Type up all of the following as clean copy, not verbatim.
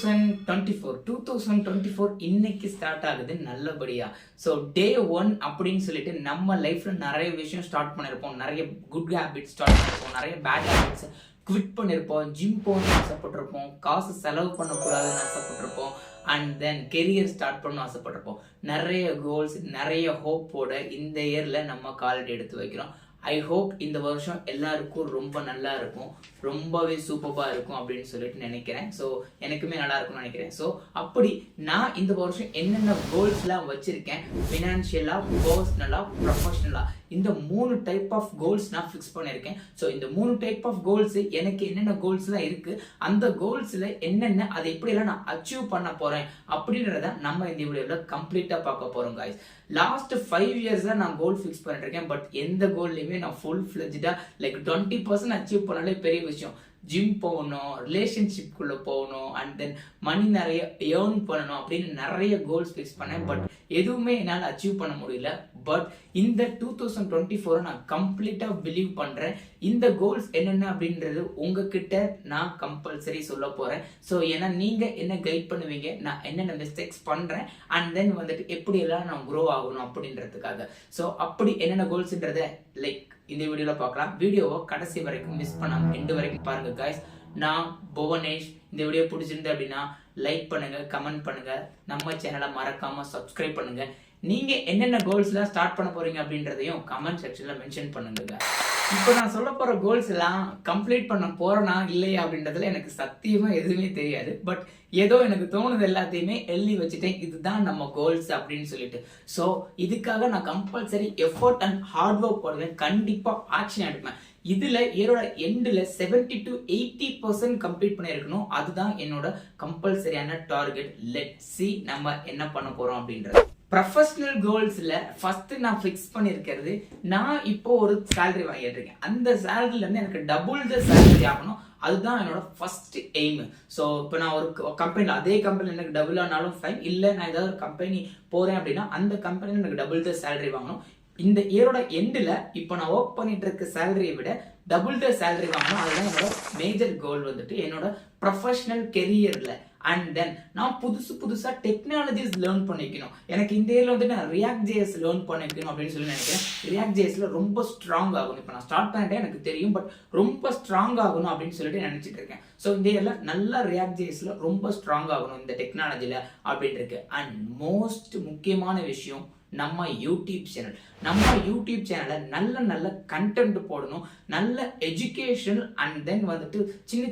2024 இன்னைக்கு ஸ்டார்ட் ஆகுது நல்லபடியா. ஸோ டே 1 அப்படின்னு சொல்லிட்டு நம்ம லைஃப்ல நிறைய விஷயம் ஸ்டார்ட் பண்ணியிருப்போம். நிறைய குட் ஹேபிட்ஸ் ஸ்டார்ட் பண்ணியிருப்போம், நிறைய பேட் ஹேபிட்ஸ் குவிட் பண்ணியிருப்போம், ஜிம் போகணும்னு ஆசைப்பட்டிருப்போம், காசு செலவு பண்ணக்கூடாதுன்னு ஆசைப்பட்டிருப்போம், அண்ட் தென் கெரியர் ஸ்டார்ட் பண்ணணும் ஆசைப்பட்டிருப்போம். நிறைய கோல்ஸ், நிறைய ஹோப்போட இந்த இயர்ல நம்ம காலடி எடுத்து வைக்கிறோம். ஐ ஹோப் இந்த வருஷம் எல்லாருக்கும் ரொம்ப நல்லா இருக்கும், ரொம்பவே சூப்பராக இருக்கும் அப்படின்னு சொல்லிட்டு நினைக்கிறேன். ஸோ எனக்குமே நல்லா இருக்கும்னு நினைக்கிறேன். ஸோ அப்படி நான் இந்த வருஷம் என்னென்ன கோல்ஸ்லாம் வச்சிருக்கேன், ஃபினான்ஷியலாக, பர்சனலாக, ப்ரொஃபஷனலாக, இந்த 3 டைப் ஆஃப் கோல்ஸ் நான் ஃபிக்ஸ் பண்ணியிருக்கேன். ஸோ இந்த 3 டைப் ஆஃப் கோல்ஸ் எனக்கு என்னென்ன கோல்ஸ்லாம் இருக்கு, அந்த கோல்ஸில் என்னென்ன அதை எப்படியெல்லாம் நான் அச்சீவ் பண்ண போறேன் அப்படின்றத நம்ம இந்த வீடியோவில் கம்ப்ளீட்டாக பார்க்க போறோம் காய்ஸ். லாஸ்ட் 5 இயர்ஸா நான் கோல் ஃபிக்ஸ் பண்ணிட்டு இருக்கேன். பட் எந்த கோல்லையுமே நான் ஃபுல் ஃபிளெஜ்டா லைக் 20% அச்சீவ் பண்ணாலே பெரிய விஷயம். ஜிம் போகணும், ரிலேஷன்ஷிப்குள்ளே போகணும், அண்ட் தென் மணி நிறைய ஏர்ன் பண்ணணும் அப்படின்னு நிறைய கோல்ஸ் ஃபிக்ஸ் பண்ணேன். பட் எதுவுமே என்னால் அச்சீவ் பண்ண முடியல. பட் இந்த 2024 நான் கம்ப்ளீட்டாக பிலீவ் பண்ணுறேன். இந்த கோல்ஸ் என்னென்ன அப்படின்றது உங்ககிட்ட நான் கம்பல்சரி சொல்ல போகிறேன். ஸோ ஏன்னா நீங்கள் என்ன கைட் பண்ணுவீங்க, நான் என்னென்ன மிஸ்டேக்ஸ் பண்ணுறேன், அண்ட் தென் வந்துட்டு எப்படியெல்லாம் நான் க்ரோ ஆகணும் அப்படின்றதுக்காக. ஸோ அப்படி என்னென்ன கோல்ஸ்ன்றத லைக் இந்த வீடியோவில் பார்க்கலாம். வீடியோவை கடைசி வரைக்கும் மிஸ் பண்ணாம எண்டு வரைக்கும் பாருங்க காய்ஸ். நான் புவனேஷ். இந்த வீடியோ பிடிச்சிருந்து அப்படின்னா லைக் பண்ணுங்க, கமெண்ட் பண்ணுங்க, நம்ம சேனலை மறக்காம சப்ஸ்கிரைப் பண்ணுங்க. நீங்க என்னென்ன கோல்ஸ்லாம் ஸ்டார்ட் பண்ண போறீங்க அப்படின்றதையும் கமெண்ட் செக்ஷன்ல மென்ஷன் பண்ணுங்க. இப்போ நான் சொல்ல போற கோல்ஸ் எல்லாம் கம்ப்ளீட் பண்ண போறேனா இல்லையா அப்படின்றதுல எனக்கு சத்தியமா எதுவுமே தெரியாது. பட் ஏதோ எனக்கு தோணுது எல்லாத்தையுமே எழுதி வச்சுட்டேன், இதுதான் நம்ம கோல்ஸ் அப்படின்னு சொல்லிட்டு. ஸோ இதுக்காக நான் compulsory effort and hard work போடுவேன், கண்டிப்பா ஆக்ஷன் எடுப்பேன். இதுல என்னோட எண்டில் 70 to 80% கம்ப்ளீட் பண்ணியிருக்கணும். அதுதான் என்னோட கம்பல்சரியான டார்கெட். லெட் சி நம்ம என்ன பண்ண போறோம் அப்படின்றது. ப்ரொஃபஷனல் கோல்ஸ்ல ஃபர்ஸ்ட் நான் ஃபிக்ஸ் பண்ணியிருக்கிறது, நான் இப்போ ஒரு சேலரி வாங்கிட்டு இருக்கேன். அந்த சேலரில இருந்து எனக்கு டபுள் த சேலரி ஆகணும். அதுதான் என்னோட ஃபர்ஸ்ட் எய்ம். ஸோ இப்போ நான் ஒரு கம்பெனியில், அதே கம்பெனியில் எனக்கு டபுள் ஆனாலும் ஃபைன், இல்லை நான் ஏதாவது ஒரு கம்பெனி போறேன் அப்படின்னா அந்த கம்பெனியில் எனக்கு டபுள் த சேலரி வாங்கணும். இந்த இயரோட எண்டில் இப்போ நான் ஒர்க் பண்ணிட்டு இருக்க சேலரியை விட டபுள் த சேலரி வாங்கணும். அதுதான் என்னோட மேஜர் கோல் வந்துட்டு என்னோட ப்ரொஃபஷனல் கெரியர்ல. அண்ட் தென் நான் புதுசா டெக்னாலஜிஸ் லேர்ன் பண்ணிக்கணும். எனக்கு இந்த இயர்ல வந்து நான் ரியாக்ட் ஜேஎஸ் லேர்ன் பண்ணிக்கணும் அப்படின்னு சொல்லி நினைக்கிறேன். ரியாக்ட் ஜேஎஸ்ல ரொம்ப ஸ்ட்ராங் ஆகணும். இப்போ நான் ஸ்டார்ட் பண்ணிட்டேன் எனக்கு தெரியும், பட் ரொம்ப ஸ்ட்ராங் ஆகணும் அப்படின்னு சொல்லிட்டு நினைச்சிட்டு இருக்கேன். ஸோ இந்த இயர்ல நல்லா ரியாக்ட் ஜேஎஸ்ல ரொம்ப ஸ்ட்ராங் ஆகணும் இந்த டெக்னாலஜில அப்படின்னு இருக்கு. அண்ட் மோஸ்ட் முக்கியமான விஷயம், நம்ம யூடியூப் சேனலை நல்ல கண்டென்ட் போடணும், நல்ல எஜுகேஷன் அண்ட் தென் வந்துட்டு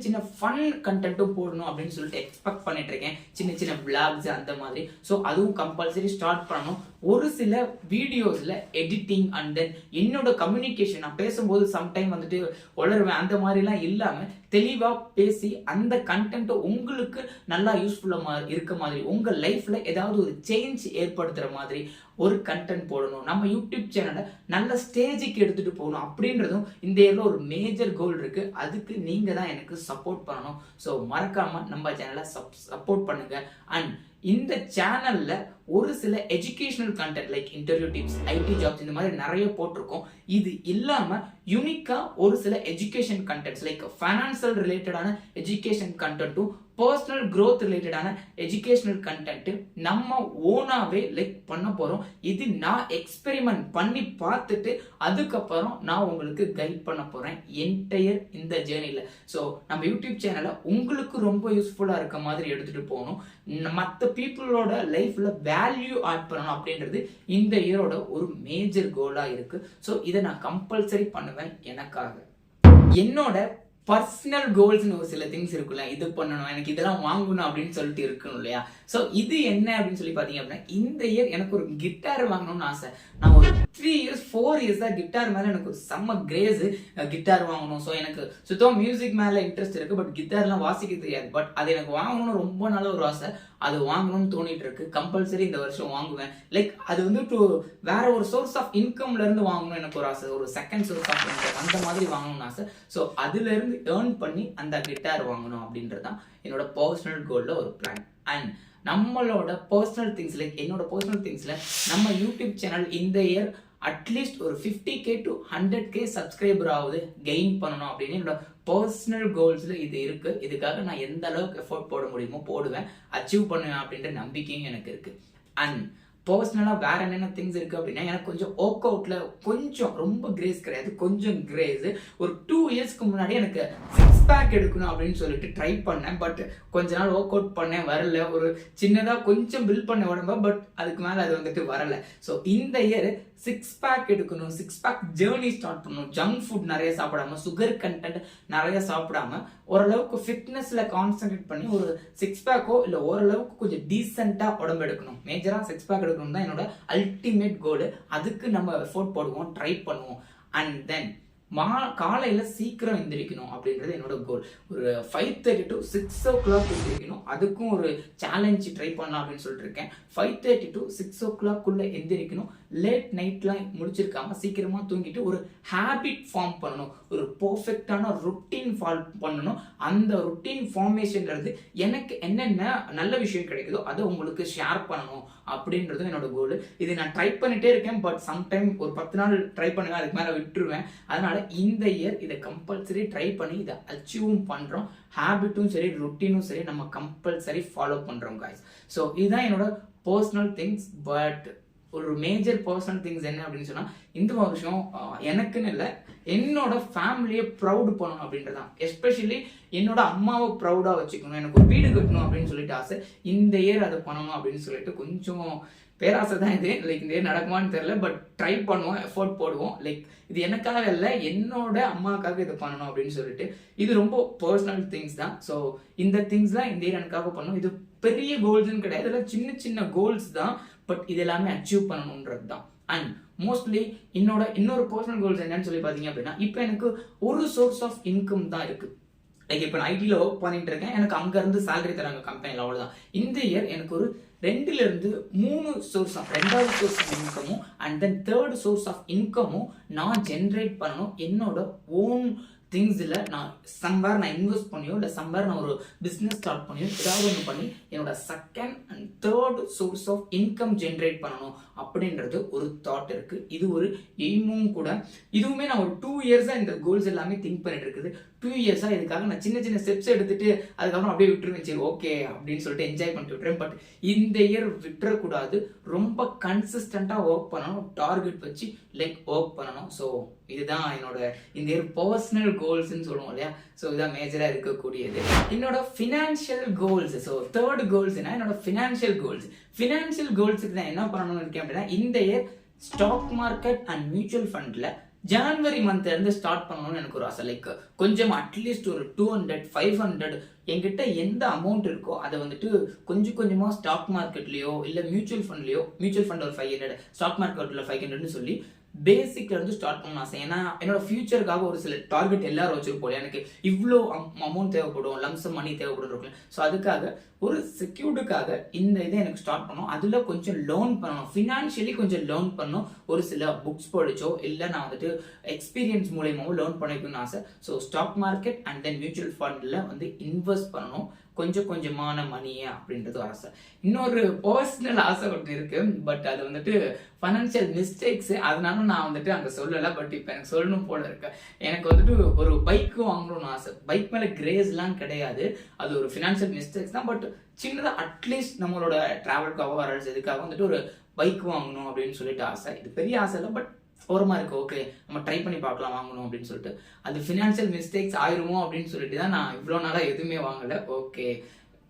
சின்ன ஃபன் கண்டென்ட்டும் போடணும் அப்படின்னு சொல்லிட்டு எக்ஸ்பெக்ட் பண்ணிட்டு இருக்கேன். சின்ன விளாக்ஸ் அந்த மாதிரி. ஸோ அதுவும் கம்பல்சரி ஸ்டார்ட் பண்ணணும். ஒரு சில வீடியோஸ்ல எடிட்டிங் அண்ட் தென் என்னோட கம்யூனிகேஷன், நான் பேசும்போது சம்டைம் வந்துட்டு வளருவேன், அந்த மாதிரிலாம் இல்லாம தெளிவா பேசி அந்த கண்டென்ட் உங்களுக்கு நல்லா யூஸ்ஃபுல்லா இருக்க மாதிரி, உங்க லைஃப்ல ஏதாவது ஒரு சேஞ்ச் ஏற்படுத்துற மாதிரி ஒரு கண்டென்ட் போடணும். நம்ம யூடியூப் சேனலை நல்ல ஸ்டேஜுக்கு எடுத்துட்டு போகணும் அப்படின்றதும் இந்த இயர்ல ஒரு மேஜர் கோல் இருக்கு. அதுக்கு நீங்க தான் எனக்கு சப்போர்ட் பண்ணணும். ஸோ மறக்காம நம்ம சேனலை சப்போர்ட் பண்ணுங்க. அண்ட் இந்த சேனல்ல ஒரு சில educational content like interview tips, IT jobs, இந்த மாதிரி நிறைய போட்டிருக்கோம். இது இல்லாம யூனிக்கா ஒரு சில எஜுகேஷன் கண்டென்ட்ஸ் லைக் ஃபைனான்சியல் ரிலேட்டடான எஜுகேஷன் கண்டென்ட்டும், பர்சனல் growth ரிலேட்டடான எஜுகேஷனல் கண்டென்ட் நம்ம ஓனாவே லைக் பண்ண போறோம். இது நான் எக்ஸ்பெரிமெண்ட் பண்ணி பார்த்துட்டு அதுக்கப்புறம் நான் உங்களுக்கு கைட் பண்ண போறேன் என்டையர் இந்த ஜேர்னில. ஸோ நம்ம யூடியூப் சேனலை உங்களுக்கு ரொம்ப யூஸ்ஃபுல்லா இருக்க மாதிரி எடுத்துட்டு போகணும், மற்ற பீப்புளோட லைஃப்ல வேல்யூ ஆட் பண்ணணும் அப்படின்றது இந்த இயரோட ஒரு மேஜர் கோலா இருக்கு. ஸோ இதை நான் கம்பல்சரி பண்ணுவேன் எனக்காக. என்னோட பர்சனல் கோல்ஸ்னு ஒரு சில திங்ஸ் இருக்குல்ல, இது பண்ணணும், எனக்கு இதெல்லாம் வாங்கணும் அப்படின்னு சொல்லிட்டு இருக்கணும் இல்லையா. ஸோ இது என்ன அப்படின்னு சொல்லி பார்த்தீங்க அப்படின்னா, இந்த இயர் எனக்கு ஒரு கிட்டார் வாங்கணும்னு ஆசை. நான் ஒரு 4 இயர்ஸா கிட்டார் மேலே எனக்கு ஒரு செம்ம கிரேஸ், கிட்டார் வாங்கணும். ஸோ எனக்கு சுத்தம் மியூசிக் மேலே இன்ட்ரெஸ்ட் இருக்கு, பட் கிட்டார்லாம் வாசிக்க தெரியாது. பட் அது எனக்கு வாங்கணும்னு ரொம்ப நாள் ஒரு ஆசை, அது வாங்கணும்னு தோணிட்டு இருக்கு. கம்பல்சரி இந்த வருஷம் வாங்குவேன். லைக் அது வந்து வேற ஒரு சோர்ஸ் ஆஃப் இன்கம்ல இருந்து வாங்கணும் எனக்கு ஒரு ஆசை, ஒரு செகண்ட் சோர்ஸ் ஆஃப் இன்கம் அந்த மாதிரி வாங்கணும்னு ஆசை. ஸோ அதுல இருந்து ஏர்ன் பண்ணி அந்த கிட்டார் வாங்கணும் அப்படின்றதான் என்னோட பர்சனல் கோல்ல ஒரு பிளான். அண்ட் நம்மளோட பர்சனல் திங்ஸ் லைக் என்னோட பர்சனல் திங்ஸ்ல நம்ம யூடியூப் சேனல் இந்த இயர் அட்லீஸ்ட் ஒரு 50K to 100K சப்ஸ்கிரைபர் ஆகுது கெயின் பண்ணணும் அப்படின்னு என்னோட பர்சனல் கோல்ஸில் இது இருக்குது. இதுக்காக நான் எந்த அளவுக்கு எஃபோர்ட் போட முடியுமோ போடுவேன், அச்சீவ் பண்ணுவேன் அப்படின்ற நம்பிக்கையும் எனக்கு இருக்குது. அண்ட் பர்சனலாக வேற என்னென்ன திங்ஸ் இருக்குது அப்படின்னா, எனக்கு கொஞ்சம் ஒர்க் அவுட்டில் கொஞ்சம் ரொம்ப கிரேஸ் கிடையாது, கொஞ்சம் கிரேஸ். ஒரு 2 இயர்ஸ்க்கு முன்னாடி எனக்கு 6 பேக் எடுக்கணும் அப்படின்னு சொல்லிட்டு ட்ரை பண்ணேன். பட் கொஞ்ச நாள் ஒர்க் அவுட் பண்ணேன், வரல. ஒரு சின்னதாக கொஞ்சம் பில்ட் பண்ண உடம்ப, பட் அதுக்கு மேலே அது வந்துட்டு வரல. ஸோ இந்த இயர் 6 பேக் எடுக்கணும், 6 பேக் ஜேர்னி ஸ்டார்ட் பண்ணணும். ஜங்க் ஃபுட் நிறைய சாப்பிடாம, சுகர் கண்டென்ட் நிறைய சாப்பிடாம, ஓரளவுக்கு ஃபிட்னஸ்ல கான்சென்ட்ரேட் பண்ணி ஒரு 6 பேக்கோ இல்லை ஓரளவுக்கு கொஞ்சம் டீசெண்டாக உடம்பு எடுக்கணும். மேஜராக 6 பேக் எடுக்கணும் தான் என்னோட அல்டிமேட் கோல். அதுக்கு நம்ம எஃபோர்ட் போடுவோம், ட்ரை பண்ணுவோம். அண்ட் தென் காலையில் சீக்கிரம் எந்திரிக்கணும் அப்படின்றது என்னோட கோல். ஒரு 5:30 to 6 o'clock எந்திரிக்கணும். அதுக்கும் ஒரு சேலஞ்சு ட்ரை பண்ணலாம் அப்படின்னு சொல்லிட்டு இருக்கேன். 5:30 to 6 o'clock எந்திரிக்கணும். லேட் நைட்லாம் முடிச்சிருக்காம சீக்கிரமா தூங்கிட்டு ஒரு ஹேபிட் ஃபார்ம் பண்ணணும், ஒரு பர்ஃபெக்டான ரொட்டீன் ஃபாலோ பண்ணணும். அந்த ரொட்டீன் ஃபார்மேஷன்ல இருந்து எனக்கு என்னென்ன நல்ல விஷயம் கிடைக்குதோ அதை உங்களுக்கு ஷேர் பண்ணணும் அப்படின்றது என்னோட கோல். இது நான் ட்ரை பண்ணிட்டே இருக்கேன். பட் சம்டைம் ஒரு 10 நாள் ட்ரை பண்ணுவேன், அதுக்கு மேலே விட்டுருவேன். அதனால இந்த இயர் இதை கம்பல்சரி ட்ரை பண்ணி இதை அச்சீவும் பண்றோம். ஹேபிட்டும் சரி, ரொட்டீனும் சரி, நம்ம கம்பல்சரி ஃபாலோ பண்றோம் guys. ஸோ இதுதான் என்னோட பர்சனல் திங்ஸ். பட் ஒரு மேஜர் பர்சனல் திங்ஸ் என்ன அப்படின்னு சொன்னா, இந்த வருஷம் எனக்குன்னு இல்லை, என்னோட ஃபேமிலியை ப்ரௌட் பண்ணணும் அப்படின்றதான். எஸ்பெஷலி என்னோட அம்மாவை ப்ரௌடா வச்சுக்கணும், எனக்கு ஒரு வீடு கட்டணும் அப்படின்னு சொல்லிட்டு ஆசை. இந்த இயர் அதை பண்ணணும் அப்படின்னு சொல்லிட்டு கொஞ்சம் பேராசை தான் இது. லைக் இந்த இயர் நடக்குமான்னு தெரியல, பட் ட்ரை பண்ணுவோம், எஃபோர்ட் போடுவோம். லைக் இது எனக்காக இல்லை, என்னோட அம்மாவுக்காக இதை பண்ணணும் அப்படின்னு சொல்லிட்டு. இது ரொம்ப பர்சனல் திங்ஸ் தான். ஸோ இந்த திங்ஸ்லாம் இந்த இயர் எனக்காக பண்ணணும். இது பெரிய கோல்ஸ்ன்னு கிடையாது, இதெல்லாம் சின்ன சின்ன கோல்ஸ் தான். பட் இது எல்லாமே அச்சீவ் பண்ணணுன்றது தான். அண்ட் மோஸ்ட்லி இன்னொரு பர்சனல் கோல்ஸ் என்னன்னு சொல்லி பார்த்தீங்க அப்படின்னா, இப்போ எனக்கு ஒரு சோர்ஸ் ஆஃப் இன்கம் தான் இருக்கு. லைக் இப்போ நான் ஐடியில் ஒர்க் பண்ணிட்டு இருக்கேன், எனக்கு அங்கேருந்து சேலரி தராங்க கம்பெனியில், அவ்வளோதான். இந்த இயர் எனக்கு ஒரு 2லிருந்து 3 சோர்ஸ் ஆஃப், 2வது சோர்ஸ் ஆஃப் இன்கமும் and then 3rd source of இன்கமும் நான் ஜென்ரேட் பண்ணணும். என்னோட ஓன் திங்ஸில் நான் சம்வேர் நான் இன்வெஸ்ட் பண்ணியோ இல்லை சம்வேர் நான் ஒரு பிஸ்னஸ் ஸ்டார்ட் பண்ணியோ ஏதாவது ஒன்று பண்ணி என்னோட 2nd and 3rd source of income generate பண்ணணும் அப்படின்றது ஒரு தாட் இருக்கு. இது ஒரு எய்மும் கூட. இதுவுமே நான் ஒரு 2 இயர்ஸாக இந்த கோல்ஸ் எல்லாமே திங்க் பண்ணிட்டு இருக்குது. 2 இயர்ஸாக இதுக்காக நான் சின்ன சின்ன ஸ்டெப்ஸ் எடுத்துட்டு அதுக்கப்புறம் அப்படியே விட்டுருவேன், சரி ஓகே அப்படின்னு சொல்லிட்டு என்ஜாய் பண்ணிட்டு விட்டுறேன். பட் இந்த இயர் விட்டுறக்கூடாது, ரொம்ப கன்சிஸ்டண்டாக ஒர்க் பண்ணணும், டார்கெட் வச்சு லைக் ஒர்க் பண்ணணும். ஸோ இதுதான் என்னோட இந்த இயர் பர்சனல் கோல்ஸ்ன்னு சொல்லுவோம் இல்லையா. ஸோ இதான் மேஜராக இருக்கக்கூடியது. என்னோட financial goals. So 3rd goals என்ன, என்னோட ஃபினான்ஷியல் கோல்ஸ். ஃபினான்ஷியல் கோல்ஸுக்கு நான் என்ன பண்ணணும்னு இருக்கேன் அப்படின்னா, இந்த year stock market and mutual ஃபண்டில் ஜனவரி மந்த்ல இருந்து ஸ்டார்ட் பண்ணணும்னு எனக்கு ஒரு ஆசை. லைக் கொஞ்சம் அட்லீஸ்ட் ஒரு 200 500 என்கிட்ட எந்த அமௌண்ட் இருக்கோ அதை வந்துட்டு கொஞ்சம் கொஞ்சமா ஸ்டாக் மார்க்கெட்லயோ இல்லை மியூச்சுவல் ஃபண்ட் ஒரு 500, ஸ்டாக் மார்க்கெட்ல 500ன்னு சொல்லி பேசிக்ல இருந்து ஸ்டார்ட் பண்ணணும் ஆசை. ஏன்னா என்னோட ஃபியூச்சருக்காக ஒரு சில டார்கெட் எல்லாரும் வச்சிருப்போம், எனக்கு இவ்வளோ அமௌண்ட் தேவைப்படும், லம்சம் மணி தேவைப்படும் இருக்கும். ஸோ அதுக்காக ஒரு செக்யூர்டுக்காக இந்த இதை எனக்கு ஸ்டார்ட் பண்ணணும். அதில் கொஞ்சம் லேர்ன் பண்ணணும், ஃபினான்ஷியலி கொஞ்சம் லேர்ன் பண்ணணும். ஒரு சில புக்ஸ் படிச்சோ இல்லை நான் வந்துட்டு எக்ஸ்பீரியன்ஸ் மூலயமாவும் லேர்ன் பண்ணிக்கணும்னு ஆசை. So stock market and then mutual ஃபண்டில் வந்து இன்வெஸ்ட் பண்ணணும் கொஞ்சம் கொஞ்சமான மணியே அப்படின்றது ஆசை. இன்னொரு பர்சனல் ஆசை ஒன்று இருக்கு, பட் அது வந்துட்டு ஃபைனான்சியல் மிஸ்டேக்ஸ், அதனால நான் வந்துட்டு அங்கே சொல்லலை. பட் இப்போ எனக்கு சொல்லணும் போல இருக்கு. எனக்கு வந்துட்டு ஒரு பைக்கு வாங்கணும்னு ஆசை. பைக் மேலே கிரேஸ்லாம் கிடையாது, அது ஒரு ஃபினான்சியல் மிஸ்டேக்ஸ் தான். பட் சின்னதாக அட்லீஸ்ட் நம்மளோட டிராவலுக்காக வர எதுக்காக வந்துட்டு ஒரு பைக் வாங்கணும் அப்படின்னு சொல்லிட்டு ஆசை. இது பெரிய ஆசை இல்லை, பட் ஓரமா இருக்கு, ஓகே நம்ம ட்ரை பண்ணி பார்க்கலாம் வாங்கணும் அப்படின்னு சொல்லிட்டு. அது ஃபினான்ஷியல் மிஸ்டேக்ஸ் ஆயிருமோ அப்படின்னு சொல்லிட்டு தான் நான் இவ்வளோ நாளாக எதுவுமே வாங்கலை. ஓகே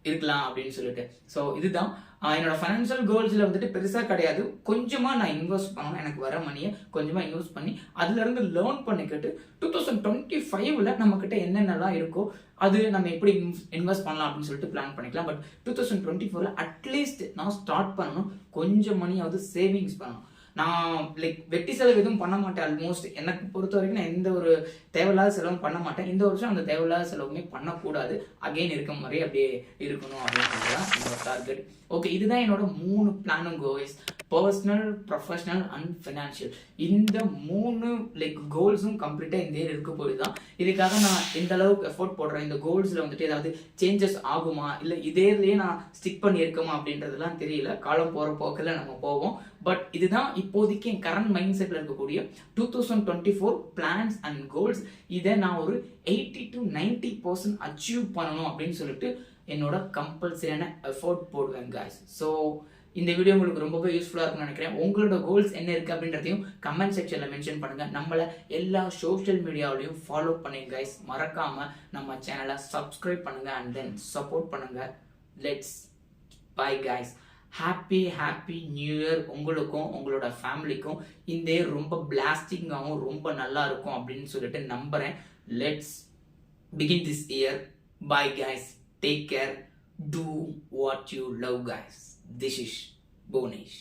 இருக்கலாம் அப்படின்னு சொல்லிட்டு. ஸோ இதுதான் என்னோட ஃபைனான்ஷியல் கோல்ஸில் வந்துட்டு பெருசாக கிடையாது. கொஞ்சமாக நான் இன்வெஸ்ட் பண்ணணும், எனக்கு வர மணியை கொஞ்சமாக இன்வெஸ்ட் பண்ணி அதுலேருந்து லேர்ன் பண்ணிக்கிட்டு 2025ல் நம்மக்கிட்ட என்னென்னலாம் இருக்கோ அது நம்ம எப்படி இன்வெஸ்ட் பண்ணலாம் அப்படின்னு சொல்லிட்டு பிளான் பண்ணிக்கலாம். பட் 2024ல் அட்லீஸ்ட் நான் ஸ்டார்ட் பண்ணணும், கொஞ்சம் மணியாவது சேவிங்ஸ் பண்ணணும். நான் லைக் வெட்டி செலவு எதுவும் பண்ண மாட்டேன். ஆல்மோஸ்ட் எனக்கு பொறுத்த வரைக்கும் நான் எந்த ஒரு தேவையில்லாத செலவும் பண்ண மாட்டேன். இந்த வருஷம் அந்த தேவையில்லாத செலவுமே பண்ணக்கூடாது, அகெயின் இருக்க மாதிரி அப்படியே இருக்கணும் அப்படின்னு தான் என்னோட டார்கெட். ஓகே இதுதான் என்னோட 3 பிளானும் goals. Personal, professional and financial. இந்த 3 கோல்ஸும் கம்ப்ளீட்டாக இந்த இயர் இருக்க போய் தான். இதுக்காக நான் இந்த அளவுக்கு எஃபோர்ட் போடுறேன். இந்த கோல்ஸில் வந்துட்டு ஏதாவது சேஞ்சஸ் ஆகுமா, இல்லை இதேலேயே நான் ஸ்டிக் பண்ணி இருக்கமா அப்படின்றதுலாம் தெரியல. காலம் போகிற போக்கில் நம்ம போவோம். பட் இதுதான் இப்போதைக்கு என் கரண்ட் மைண்ட் செட்டில் இருக்கக்கூடிய 2024 பிளான்ஸ் அண்ட் கோல்ஸ். இதை நான் ஒரு 80 to 90% அச்சீவ் பண்ணணும் அப்படின்னு சொல்லிட்டு என்னோட கம்பல்சரியான எஃபோர்ட் போடுவேன் guys. ஸோ இந்த வீடியோ உங்களுக்கு ரொம்பவே யூஸ்ஃபுல்லாக இருக்கும்னு நினைக்கிறேன். உங்களோட கோல்ஸ் என்ன இருக்குது அப்படின்றதையும் கமெண்ட் செக்ஷனில் மென்ஷன் பண்ணுங்கள். நம்மளை எல்லா சோஷியல் மீடியாவிலையும் ஃபாலோ பண்ணுங்க guys. மறக்காமல் நம்ம சேனலை சப்ஸ்கிரைப் பண்ணுங்கள் அண்ட் தென் சப்போர்ட் பண்ணுங்கள். Let's bye guys. Happy new year உங்களுக்கும் உங்களோட ஃபேமிலிக்கும். இந்த இயர் ரொம்ப பிளாஸ்டிங்காகவும் ரொம்ப நல்லா இருக்கும் அப்படின்னு சொல்லிட்டு நம்புகிறேன். Let's begin this year. Bye guys. Take care. Do what you love guys. This is Bonish.